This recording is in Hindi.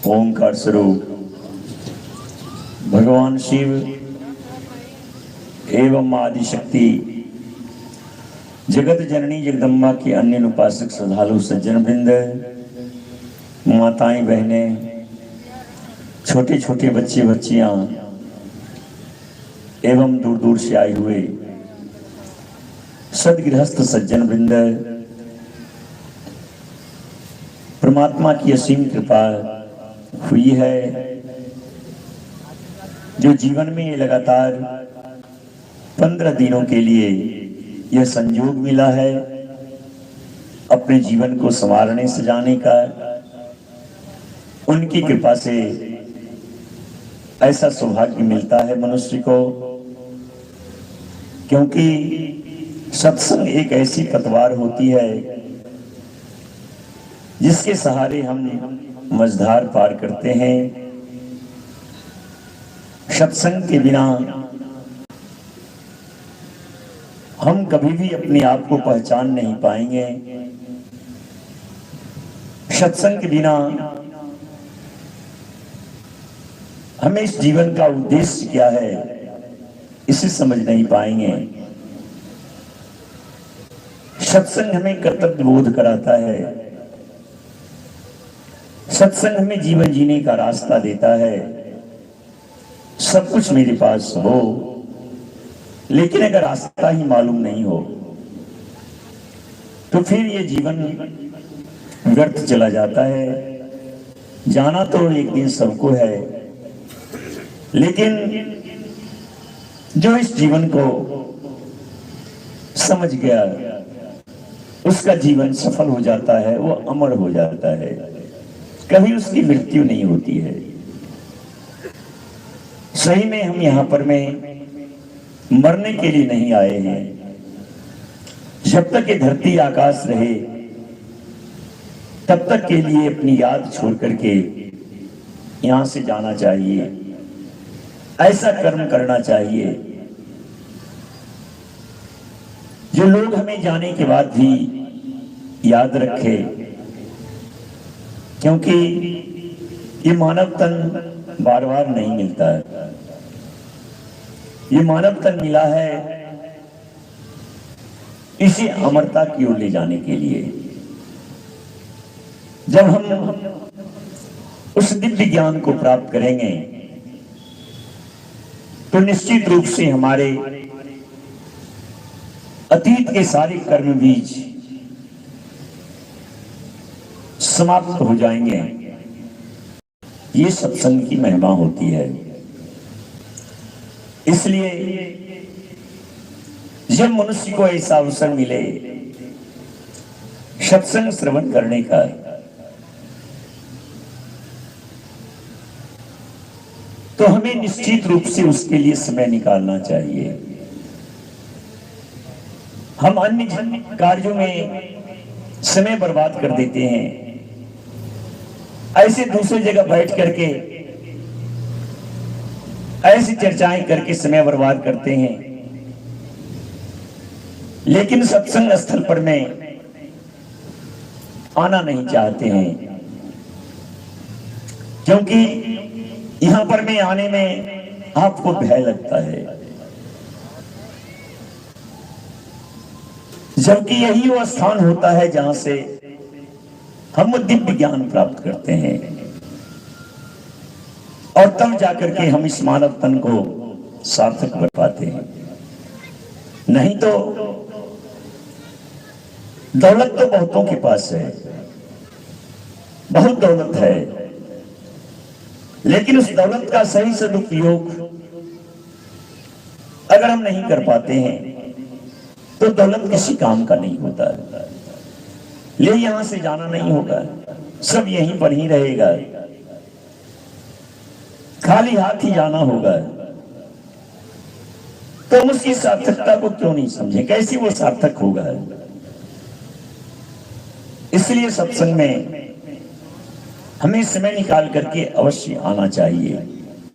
ओंकार स्वरूप भगवान शिव एवं आदिशक्ति जगत जननी जगदम्बा के अन्य उपासक श्रद्धालु सज्जन वृंद, माताएं बहनें, छोटे छोटे बच्चे बच्चियां एवं दूर दूर से आए हुए सदगृहस्थ सज्जन वृंद, परमात्मा की असीम कृपा हुई है जो जीवन में लगातार 15 दिनों के लिए यह संयोग मिला है अपने जीवन को संवारने सजाने का। उनकी कृपा से ऐसा सौभाग्य मिलता है मनुष्य को, क्योंकि सत्संग एक ऐसी पतवार होती है जिसके सहारे हम मझधार पार करते हैं। सत्संग के बिना हम कभी भी अपने आप को पहचान नहीं पाएंगे। सत्संग के बिना हमें इस जीवन का उद्देश्य क्या है इसे समझ नहीं पाएंगे। सत्संग हमें कर्तव्य बोध कराता है, सत्संग हमें जीवन जीने का रास्ता देता है। सब कुछ मेरे पास हो, लेकिन अगर रास्ता ही मालूम नहीं हो तो फिर ये जीवन व्यर्थ चला जाता है। जाना तो एक दिन सबको है, लेकिन जो इस जीवन को समझ गया उसका जीवन सफल हो जाता है, वो अमर हो जाता है, कभी उसकी मृत्यु नहीं होती है। सही में हम यहाँ पर में मरने के लिए नहीं आए हैं। जब तक ये धरती आकाश रहे तब तक के लिए अपनी याद छोड़ करके यहां से जाना चाहिए, ऐसा कर्म करना चाहिए जो लोग हमें जाने के बाद भी याद रखे, क्योंकि ये मानव तन बार बार नहीं मिलता है। ये मानव तन मिला है इसी अमरता की ओर ले जाने के लिए। जब हम उस दिव्य ज्ञान को प्राप्त करेंगे तो निश्चित रूप से हमारे अतीत के सारे कर्म बीज समाप्त हो जाएंगे। ये सत्संग की महिमा होती है। इसलिए जब मनुष्य को ऐसा अवसर मिले सत्संग श्रवण करने का, तो हमें निश्चित रूप से उसके लिए समय निकालना चाहिए। हम अन्य कार्यों में समय बर्बाद कर देते हैं, ऐसे दूसरी जगह बैठ करके ऐसी चर्चाएं करके समय बर्बाद करते हैं, लेकिन सत्संग स्थल पर में आना नहीं चाहते हैं, क्योंकि यहां पर में आने में आपको भय लगता है, जबकि यही वो स्थान होता है जहां से हम दिव्य ज्ञान प्राप्त करते हैं, और तब जाकर के हम इस मानव तन को सार्थक कर पाते हैं। नहीं तो दौलत तो बहुतों के पास है, बहुत दौलत है, लेकिन उस दौलत का सही सदुपयोग अगर हम नहीं कर पाते हैं तो दौलत किसी काम का नहीं होता है। ले यहां से जाना नहीं होगा, सब यहीं पर ही रहेगा, खाली हाथ ही जाना होगा। तो हम उसकी सार्थकता को क्यों नहीं समझे, कैसे वो सार्थक होगा। इसलिए सत्संग में हमें समय निकाल करके अवश्य आना चाहिए।